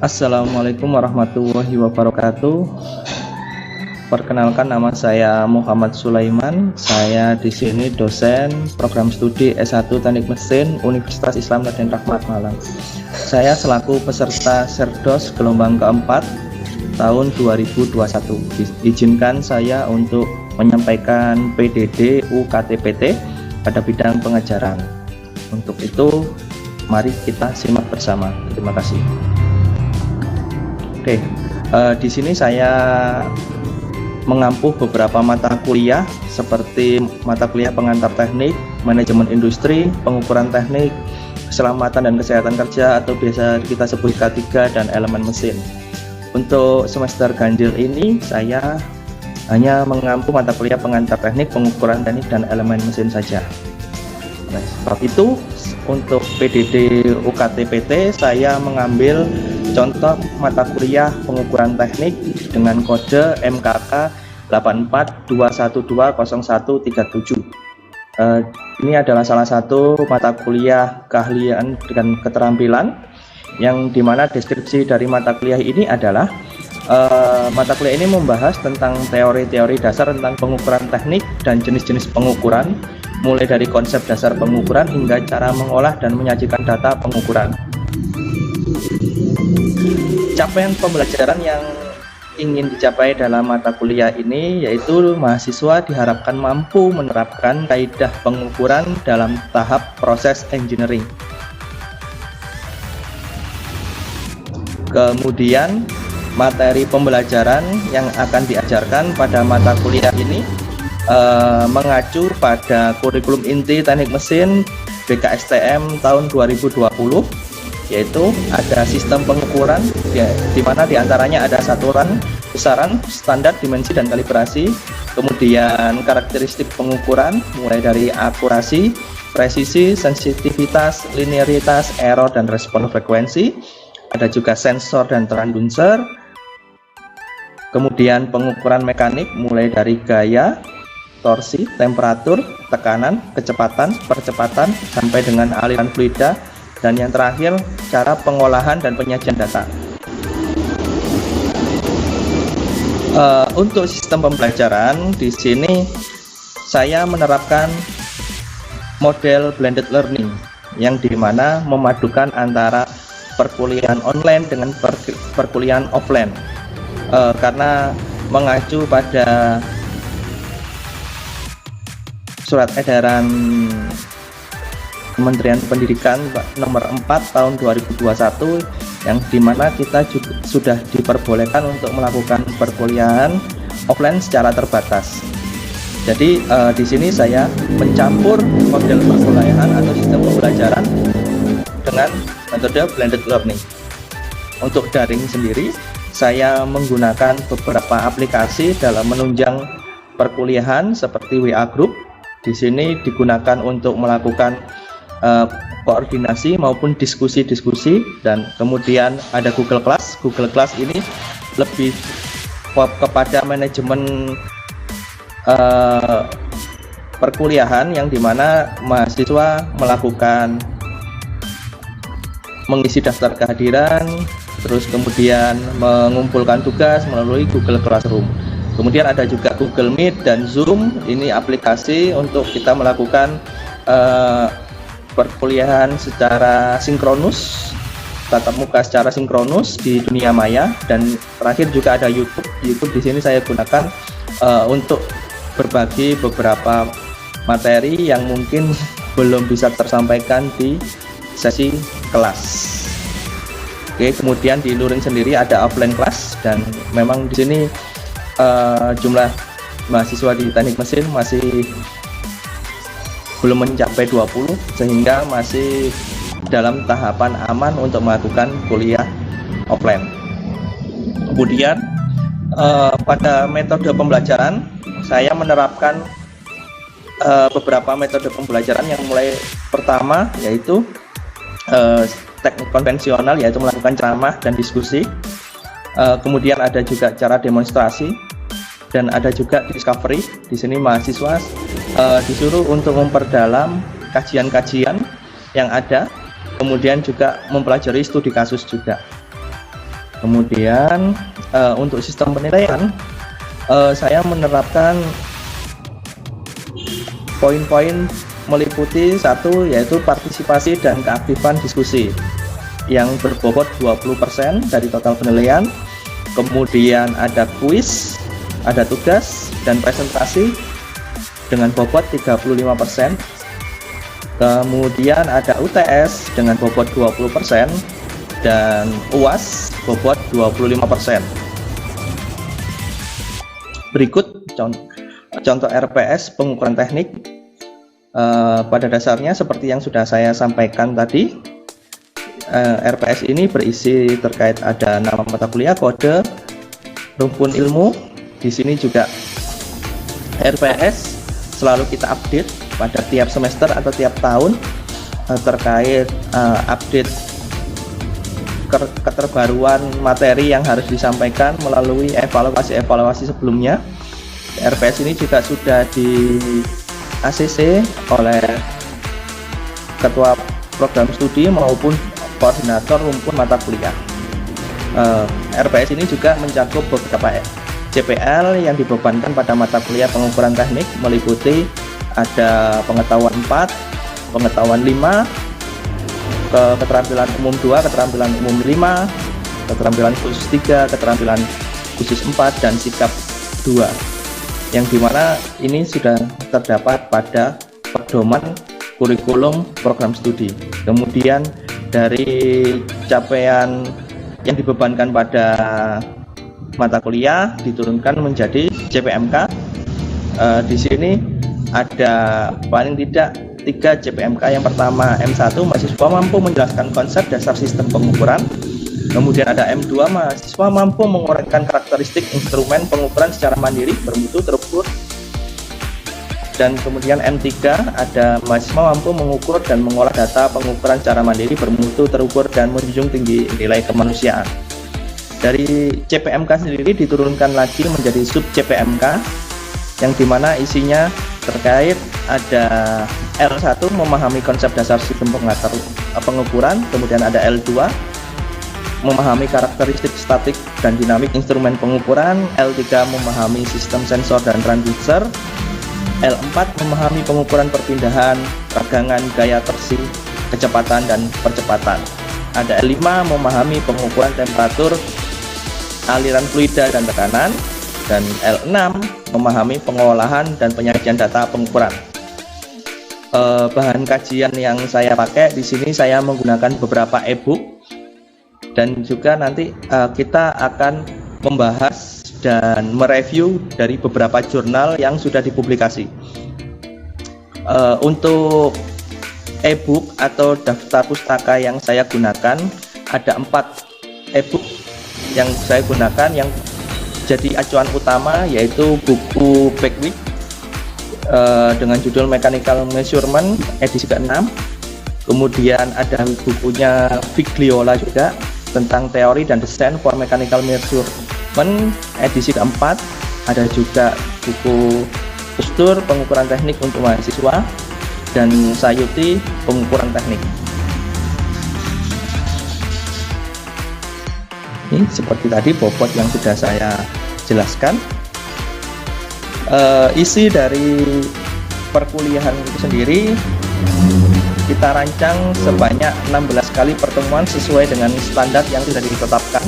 Assalamualaikum warahmatullahi wabarakatuh. Perkenalkan, nama saya Muhammad Sulaiman. Saya di sini dosen program studi S1 Teknik Mesin Universitas Islam Raden Rahmat Malang. Saya selaku peserta Serdos gelombang keempat tahun 2021. Izinkan saya untuk menyampaikan PDD UKTPT pada bidang pengajaran. Untuk itu, mari kita simak bersama. Terima kasih. Oke, di sini saya mengampu beberapa mata kuliah seperti mata kuliah pengantar teknik, manajemen industri, pengukuran teknik, keselamatan dan kesehatan kerja atau biasa kita sebut K3 dan elemen mesin. Untuk semester ganjil ini saya hanya mengampu mata kuliah pengantar teknik, pengukuran teknik dan elemen mesin saja. Nah, sebab itu untuk PDD UKTPT saya mengambil contoh mata kuliah pengukuran teknik dengan kode MKK 842120137. Ini adalah salah satu mata kuliah keahlian dan keterampilan yang dimana deskripsi dari mata kuliah ini adalah mata kuliah ini membahas tentang teori-teori dasar tentang pengukuran teknik dan jenis-jenis pengukuran, mulai dari konsep dasar pengukuran hingga cara mengolah dan menyajikan data pengukuran. Capaian pembelajaran yang ingin dicapai dalam mata kuliah ini yaitu mahasiswa diharapkan mampu menerapkan kaidah pengukuran dalam tahap proses engineering. Kemudian materi pembelajaran yang akan diajarkan pada mata kuliah ini mengacu pada kurikulum inti teknik mesin BKSTM tahun 2020, yaitu ada sistem pengukuran di mana diantaranya ada saturan, besaran, standar, dimensi, dan kalibrasi. Kemudian karakteristik pengukuran mulai dari akurasi, presisi, sensitivitas, linearitas, error, dan respon frekuensi. Ada juga sensor dan transducer. Kemudian pengukuran mekanik mulai dari gaya, torsi, temperatur, tekanan, kecepatan, percepatan, sampai dengan aliran fluida. Dan yang terakhir, cara pengolahan dan penyajian data. Untuk sistem pembelajaran di sini saya menerapkan model blended learning yang dimana memadukan antara perkuliahan online dengan perkuliahan offline, karena mengacu pada surat edaran Kementerian Pendidikan nomor 4 tahun 2021 yang dimana kita juga sudah diperbolehkan untuk melakukan perkuliahan offline secara terbatas. Jadi di sini saya mencampur model perkuliahan atau sistem pembelajaran dengan metode blended learning. Untuk daring sendiri, saya menggunakan beberapa aplikasi dalam menunjang perkuliahan seperti WA Group. Di sini digunakan untuk melakukan koordinasi maupun diskusi-diskusi, dan kemudian ada Google Class. Google Class ini lebih kepada manajemen perkuliahan yang dimana mahasiswa melakukan mengisi daftar kehadiran, terus kemudian mengumpulkan tugas melalui Google Classroom. Kemudian ada juga Google Meet dan Zoom. Ini aplikasi untuk kita melakukan perkuliahan secara sinkronus, tatap muka secara sinkronus di dunia maya. Dan terakhir juga ada YouTube. YouTube di sini saya gunakan untuk berbagi beberapa materi yang mungkin belum bisa tersampaikan di sesi kelas. Oke, kemudian di Luring sendiri ada offline kelas, dan memang di sini jumlah mahasiswa di teknik mesin masih belum mencapai 20, sehingga masih dalam tahapan aman untuk melakukan kuliah offline. Kemudian pada metode pembelajaran saya menerapkan beberapa metode pembelajaran yang mulai pertama yaitu teknik konvensional, yaitu melakukan ceramah dan diskusi. Kemudian ada juga cara demonstrasi, dan ada juga discovery. Di sini mahasiswa disuruh untuk memperdalam kajian-kajian yang ada, kemudian juga mempelajari studi kasus juga. Kemudian untuk sistem penilaian, saya menerapkan poin-poin meliputi satu, yaitu partisipasi dan keaktifan diskusi yang berbobot 20% dari total penilaian. Kemudian ada kuis, ada tugas dan presentasi dengan bobot 35%. Kemudian ada UTS dengan bobot 20% dan UAS bobot 25%. Berikut contoh RPS pengukuran teknik. Pada dasarnya seperti yang sudah saya sampaikan tadi, RPS ini berisi terkait ada nama mata kuliah, kode, rumpun ilmu. Di sini juga RPS selalu kita update pada tiap semester atau tiap tahun terkait update keterbaruan materi yang harus disampaikan melalui evaluasi sebelumnya. RPS ini juga sudah di ACC oleh ketua program studi maupun koordinator rumpun mata kuliah. RPS ini juga mencakup beberapa CPL yang dibebankan pada mata kuliah pengukuran teknik, meliputi ada pengetahuan 4, pengetahuan 5, keterampilan umum 2, keterampilan umum 5, keterampilan khusus 3, keterampilan khusus 4, dan sikap 2, yang dimana ini sudah terdapat pada pedoman kurikulum program studi. Kemudian dari capaian yang dibebankan pada mata kuliah diturunkan menjadi CPMK. Di sini ada paling tidak 3 CPMK. Yang pertama M1, mahasiswa mampu menjelaskan konsep dasar sistem pengukuran. Kemudian ada M2, mahasiswa mampu menguraikan karakteristik instrumen pengukuran secara mandiri, bermutu, terukur. Dan kemudian M3, ada mahasiswa mampu mengukur dan mengolah data pengukuran secara mandiri, bermutu, terukur, dan menjunjung tinggi nilai kemanusiaan. Dari CPMK sendiri diturunkan lagi menjadi sub CPMK, yang dimana isinya terkait ada L1, memahami konsep dasar sistem pengukuran. Kemudian ada L2, memahami karakteristik statik dan dinamik instrumen pengukuran. L3, memahami sistem sensor dan transducer. L4, memahami pengukuran perpindahan, ragangan, gaya torsi, kecepatan dan percepatan. Ada L5, memahami pengukuran temperatur, aliran fluida dan tekanan. Dan L6, memahami pengolahan dan penyajian data pengukuran. Bahan kajian yang saya pakai di sini, saya menggunakan beberapa e-book, dan juga nanti kita akan membahas dan mereview dari beberapa jurnal yang sudah dipublikasi. Untuk e-book atau daftar pustaka yang saya gunakan, ada 4 e-book yang saya gunakan. Yang jadi acuan utama yaitu buku Beckwith dengan judul Mechanical Measurement edisi ke-6. Kemudian ada bukunya Figliola juga tentang teori dan desain for mechanical measurement edisi ke-4. Ada juga buku Postur pengukuran teknik untuk mahasiswa, dan Sayuti pengukuran teknik. Ini seperti tadi bobot yang sudah saya jelaskan. Isi dari perkuliahan itu sendiri kita rancang sebanyak 16 kali pertemuan sesuai dengan standar yang sudah ditetapkan,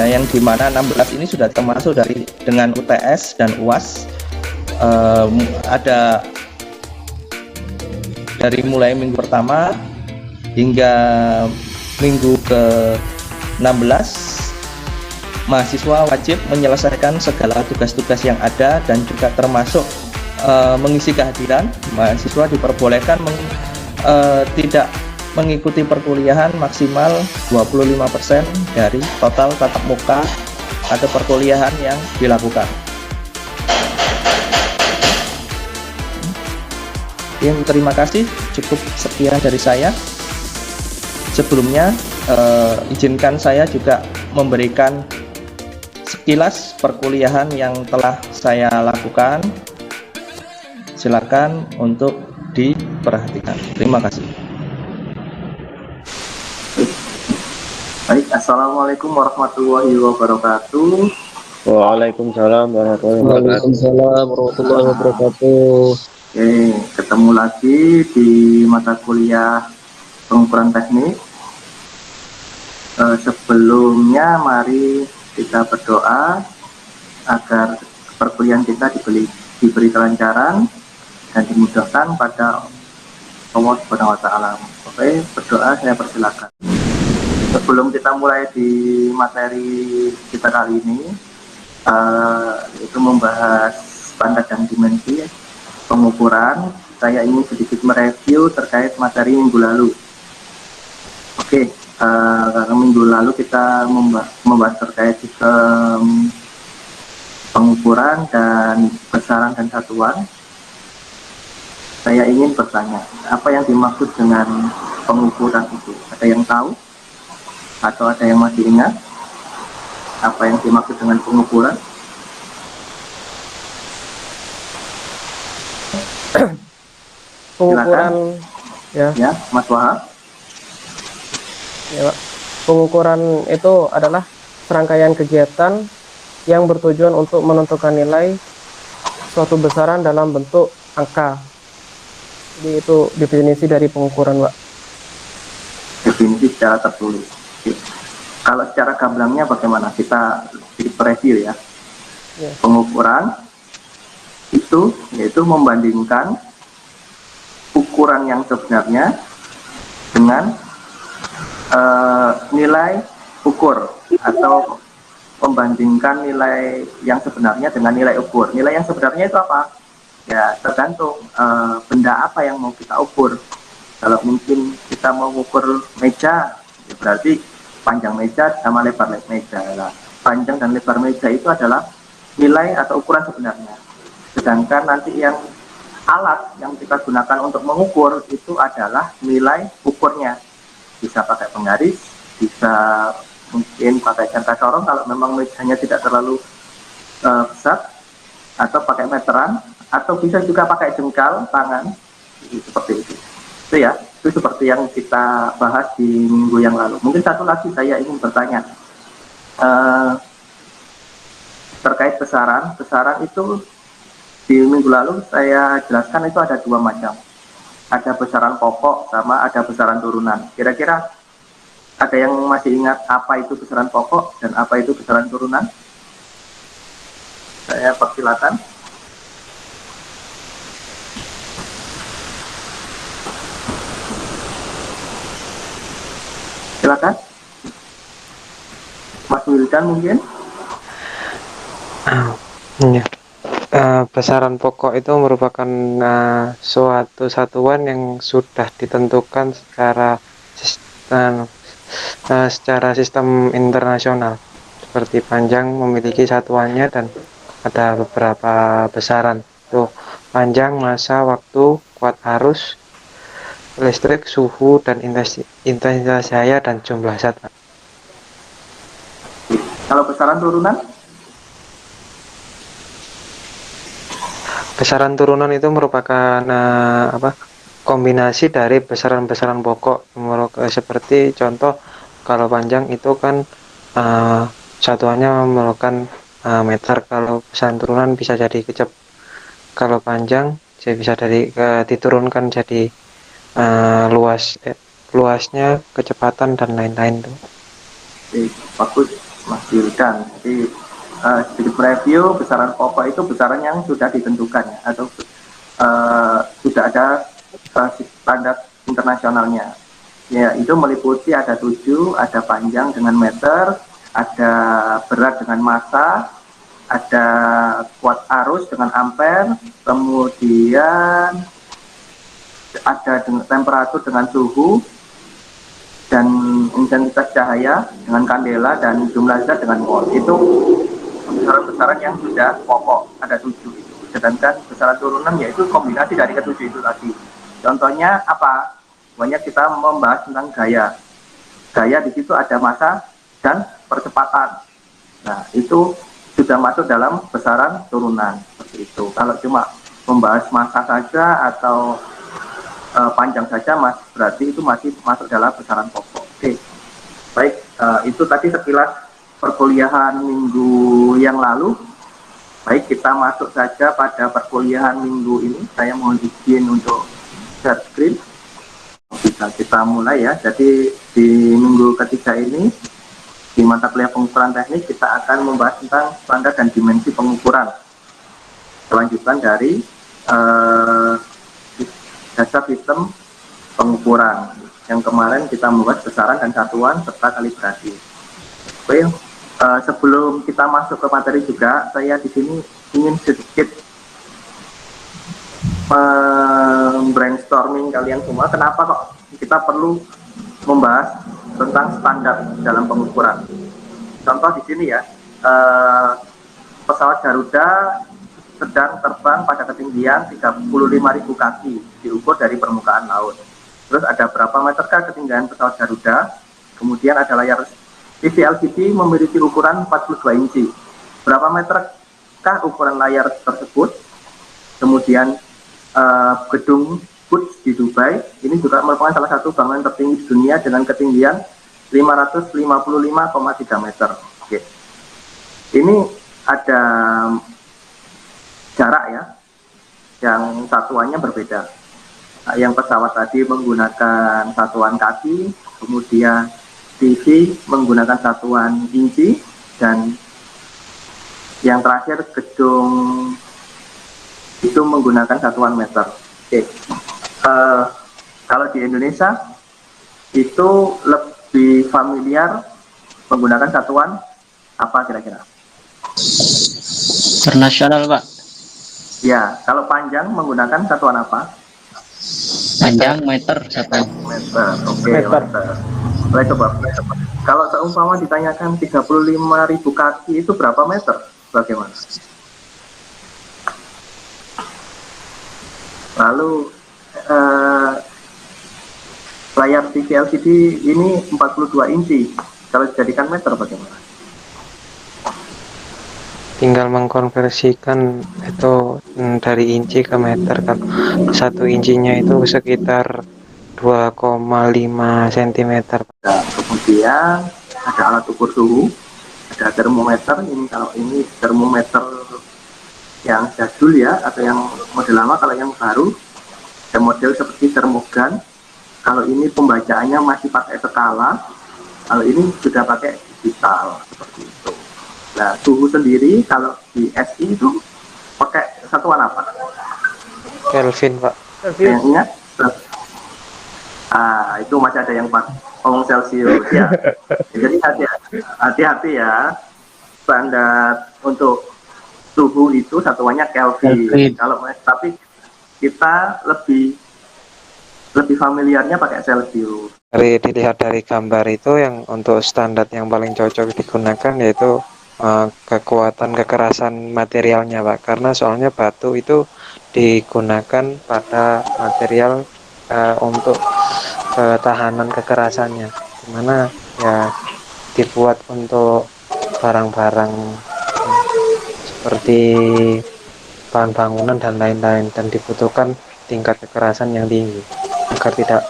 yang dimana 16 ini sudah termasuk dengan UTS dan UAS. Ada dari mulai minggu pertama hingga minggu ke-16, mahasiswa wajib menyelesaikan segala tugas-tugas yang ada, dan juga termasuk mengisi kehadiran. Mahasiswa diperbolehkan tidak mengikuti perkuliahan maksimal 25% dari total tatap muka atau perkuliahan yang dilakukan. Terima kasih, cukup sekian dari saya. Sebelumnya izinkan saya juga memberikan sekilas perkuliahan yang telah saya lakukan. Silakan untuk diperhatikan. Terima kasih. Baik, Assalamualaikum warahmatullahi wabarakatuh. Waalaikumsalam warahmatullahi wabarakatuh. Waalaikumsalam warahmatullahi wabarakatuh. Oke, ketemu lagi di mata kuliah pengukuran teknik. Sebelumnya mari kita berdoa agar perkuliahan kita diberi kelancaran dan dimudahkan pada Allah Subhanahu wa taala. Oke, berdoa saya persilakan. Sebelum kita mulai di materi kita kali ini, itu membahas standar dan dimensi pengukuran, saya ingin sedikit mereview terkait materi minggu lalu. Oke, karena minggu lalu kita membahas terkait sistem pengukuran dan besaran dan satuan. Saya ingin bertanya, apa yang dimaksud dengan pengukuran itu? Ada yang tahu? Atau ada yang masih ingat? Apa yang dimaksud dengan pengukuran? Pengukuran Ya, Mas Wahab. ya, Pak. Pengukuran itu adalah serangkaian kegiatan yang bertujuan untuk menentukan nilai suatu besaran dalam bentuk angka. Jadi itu definisi dari pengukuran, Pak. Definisi secara tertulis. Oke. Kalau secara gamblangnya bagaimana? Kita review ya. Ya. Pengukuran itu yaitu membandingkan ukuran yang sebenarnya dengan nilai ukur, atau membandingkan nilai yang sebenarnya dengan nilai ukur. Nilai yang sebenarnya itu apa? Ya tergantung benda apa yang mau kita ukur. Kalau mungkin kita mau ukur meja, ya berarti panjang meja sama lebar meja. Nah, panjang dan lebar meja itu adalah nilai atau ukuran sebenarnya. Sedangkan nanti yang alat yang kita gunakan untuk mengukur itu adalah nilai ukurnya. Bisa pakai penggaris, bisa mungkin pakai jangka corong kalau memang mejanya tidak terlalu besar, atau pakai meteran, atau bisa juga pakai jengkal tangan, seperti itu. Itu ya, itu seperti yang kita bahas di minggu yang lalu. Mungkin satu lagi saya ingin bertanya terkait besaran. Besaran itu di minggu lalu saya jelaskan itu ada dua macam. Ada besaran pokok sama ada besaran turunan. Kira-kira ada yang masih ingat apa itu besaran pokok dan apa itu besaran turunan? Saya persilakan. Silakan. Mas Wildan mungkin. Ya. Besaran pokok itu merupakan suatu satuan yang sudah ditentukan secara sistem internasional. Seperti panjang memiliki satuannya dan ada beberapa besaran. Tuh, panjang, massa, waktu, kuat arus, listrik, suhu, dan intensitas cahaya dan jumlah zat. Kalau besaran turunan? Besaran turunan itu merupakan kombinasi dari besaran-besaran pokok. Seperti contoh, kalau panjang itu kan satuannya merupakan meter. Kalau besaran turunan bisa jadi kalau panjang bisa diturunkan jadi luasnya, kecepatan, dan lain-lain tuh. Bagus Mas Wildan. Jadi sedikit review, besaran pokok itu besaran yang sudah ditentukan ya, atau sudah ada standar internasionalnya. Ya, itu meliputi ada 7, ada panjang dengan meter, ada berat dengan massa, ada kuat arus dengan ampere, kemudian ada temperatur dengan suhu, dan intensitas cahaya dengan kandela, dan jumlah zat dengan mol. Itu besaran-besaran yang sudah pokok, ada 7 itu. Sedangkan besaran turunan yaitu kombinasi dari ketujuh itu tadi. Contohnya apa? Banyak kita membahas tentang gaya. Gaya di situ ada massa dan percepatan. Nah, itu sudah masuk dalam besaran turunan seperti itu. Kalau cuma membahas massa saja atau panjang saja, berarti itu masih masuk dalam besaran pokok. Oke. Baik, itu tadi sekilas perkuliahan minggu yang lalu. Baik, kita masuk saja pada perkuliahan minggu ini. Saya mohon izin untuk share screen. Bisa kita mulai ya. Jadi di minggu ketiga ini, di mata kuliah pengukuran teknik, kita akan membahas tentang standar dan dimensi pengukuran. Kelanjutan dari dasar sistem pengukuran. Yang kemarin kita membahas besaran dan satuan serta kalibrasi. Oke, sebelum kita masuk ke materi juga, saya di sini ingin sedikit brainstorming kalian semua. Kenapa kok kita perlu membahas tentang standar dalam pengukuran? Contoh di sini ya, pesawat Garuda sedang terbang pada ketinggian 35.000 kaki, diukur dari permukaan laut. Terus ada berapa meterkah ketinggian pesawat Garuda? Kemudian ada layar TV LCD memiliki ukuran 42 inci. Berapa meterkah ukuran layar tersebut? Kemudian gedung Burj di Dubai, ini juga merupakan salah satu bangunan tertinggi di dunia dengan ketinggian 555,3 meter. Oke. Ini ada jarak ya, yang satuannya berbeda. Nah, yang pesawat tadi menggunakan satuan kaki, kemudian TV menggunakan satuan inci, dan yang terakhir gedung itu menggunakan satuan meter. Oke. Kalau di Indonesia itu lebih familiar menggunakan satuan apa kira-kira? Internasional, Pak. Ya, kalau panjang menggunakan satuan apa? Panjang meter satu. Meter. Oke, Meter. meter. Boleh coba. Kalau seumpama ditanyakan 35.000 kaki itu berapa meter? Bagaimana? Lalu layar TV LCD ini 42 inci. Kalau dijadikan meter bagaimana? Tinggal mengkonversikan itu dari inci ke meter kan. 1 incinya itu sekitar 2,5 cm. Nah, kemudian ada alat ukur suhu, ada termometer. Ini kalau ini termometer yang jadul ya, atau yang model lama. Kalau yang baru ada model seperti termogan. Kalau ini pembacaannya masih pakai skala, kalau ini sudah pakai digital seperti itu. Nah, suhu sendiri kalau di SI itu pakai satuan apa? Kelvin, Pak. Yang ingat? Itu masih ada yang ngomong Celsius ya. Jadi hati-hati ya. Standar untuk suhu itu satuannya Kelvin. Kalau tapi kita lebih familiarnya pakai Celsius. Dilihat dari gambar itu, yang untuk standar yang paling cocok digunakan yaitu kekuatan kekerasan materialnya, Pak, karena soalnya batu itu digunakan pada material untuk ketahanan kekerasannya, dimana ya dibuat untuk barang-barang seperti bahan bangunan dan lain-lain, dan dibutuhkan tingkat kekerasan yang tinggi agar tidak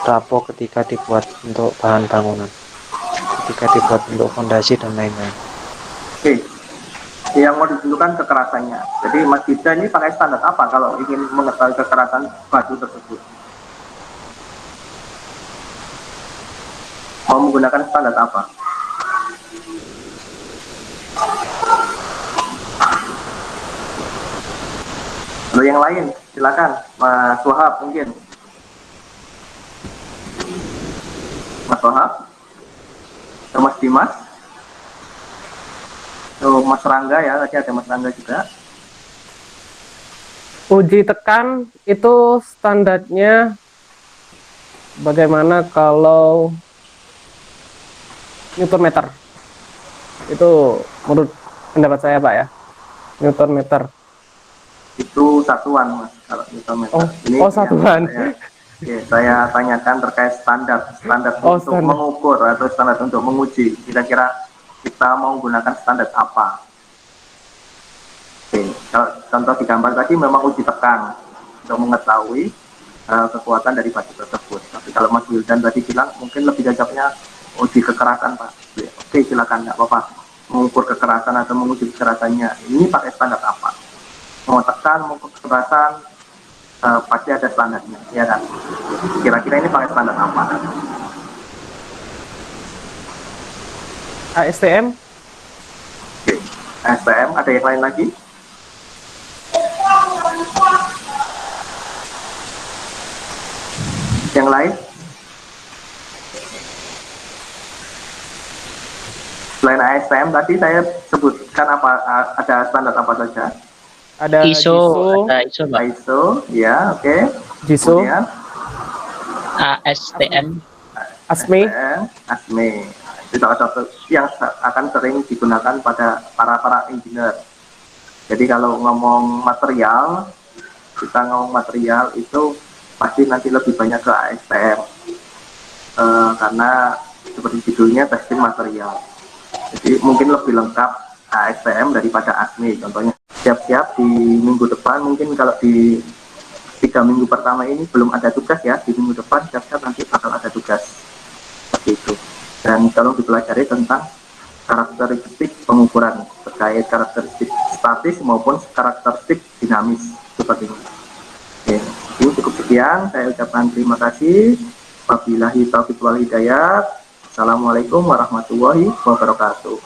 rapuh ketika dibuat untuk bahan bangunan, ketika dibuat untuk fondasi dan lain-lain. Oke, yang mau ditentukan kekerasannya. Jadi Mas Gita ini pakai standar apa kalau ingin mengetahui kekerasan batu tersebut? Mau menggunakan standar apa? Lalu yang lain, silakan Mas Wahab mungkin. Mas Wahab, atau Mas Dimas. Mas Rangga ya, tadi ada Mas Rangga juga. Uji tekan itu standarnya bagaimana kalau Newton meter? Itu menurut pendapat saya, Pak ya. Newton meter. Itu satuan Mas, kalau Newton meter. Satuan. Saya tanyakan terkait standar untuk standar mengukur atau standar untuk menguji. Kira-kira kita mau gunakan standar apa? Oke, kalau contoh di gambar tadi memang uji tekan untuk mengetahui kekuatan dari batu tersebut. Tapi kalau Mas Wildan tadi bilang mungkin lebih cocoknya uji kekerasan Pak. Oke, silakan, nggak apa-apa. Mengukur kekerasan atau menguji kekerasannya, ini pakai standar apa? Mau tekan, mengukur kekerasan, pasti ada standarnya, ya kan? Kira-kira ini pakai standar apa? ASTM, Oke, STM, ada yang lain lagi? Yang lain? Selain ASTM tadi saya sebutkan apa, ada standar apa saja? ada ISO, ada ISO, Pak. ISO, ya, oke. JISO, Kemudian ASTM, ASME, STM, ASME. Itu salah satu yang akan sering digunakan pada para engineer. Jadi kalau ngomong material, kita ngomong material itu pasti nanti lebih banyak ke ASTM. Karena seperti judulnya testing material. Jadi mungkin lebih lengkap ASTM daripada ASME. Contohnya siap-siap di minggu depan, mungkin kalau di 3 minggu pertama ini belum ada tugas ya, di minggu depan siap-siap nanti bakal ada tugas seperti itu. Dan tolong dipelajari tentang karakteristik pengukuran terkait karakteristik statis maupun karakteristik dinamis seperti ini. Oke, ini cukup sekian. Saya ucapkan terima kasih. Wabillahi taufiq wal hidayah. Assalamualaikum warahmatullahi wabarakatuh.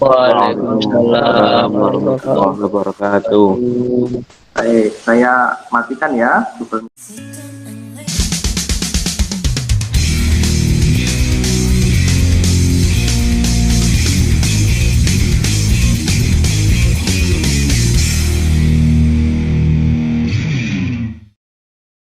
Waalaikumsalam warahmatullahi wabarakatuh. Baik, saya matikan ya.